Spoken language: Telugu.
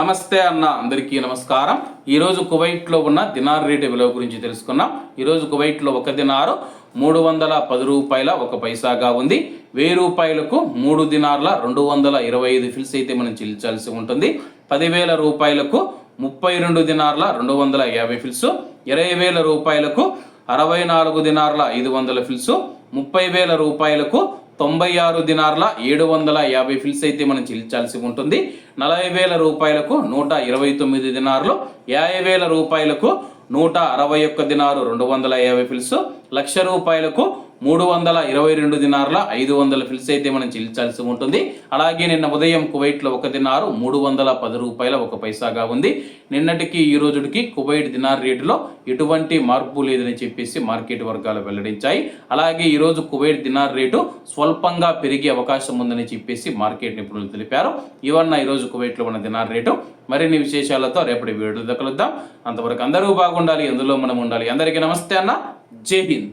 నమస్తే అన్న అందరికీ నమస్కారం. ఈరోజు కువైట్లో ఉన్న దినార్ రేటు విలువ గురించి తెలుసుకున్నాం. ఈరోజు కువైట్లో ఒక దినారు 310 రూపాయల 1 పైసాగా ఉంది. 1000 రూపాయలకు 3 దినార్ల 225 ఫిల్స్ అయితే మనం చెల్లించాల్సి ఉంటుంది. 10,000 రూపాయలకు 32 దినార్ల 250 ఫిల్స్, 20,000 రూపాయలకు 64 దినార్ల 500 ఫిల్స్, 30,000 రూపాయలకు 96 దినార్ల 750 ఫిల్స్ అయితే మనం చెల్లించాల్సి ఉంటుంది. 40,000 రూపాయలకు 129 దినార్లు, 50,000 రూపాయలకు 161 దినారు 250 ఫిల్స్, 1,00,000 రూపాయలకు 322 దినార్ల 500 ఫిల్స్ అయితే మనం చెల్లించాల్సి ఉంటుంది. అలాగే నిన్న ఉదయం కువైట్లో ఒక దినారు 310 రూపాయల 1 పైసాగా ఉంది. నిన్నటికి ఈ రోజుకి కువైట్ దినార్ రేటులో ఎటువంటి మార్పు లేదని చెప్పేసి మార్కెట్ వర్గాలు వెల్లడించాయి. అలాగే ఈరోజు కువైట్ దినార్ రేటు స్వల్పంగా పెరిగే అవకాశం ఉందని చెప్పేసి మార్కెట్ నిపుణులు తెలిపారు. ఇవన్న ఈరోజు కువైట్లో ఉన్న దినార్ రేటు. మరిన్ని విశేషాలతో రేపటి వీడియోలో కలుద్దాం. అంతవరకు అందరూ బాగుండాలి, అందులో మనం ఉండాలి. అందరికీ నమస్తే అన్న, జై హింద్.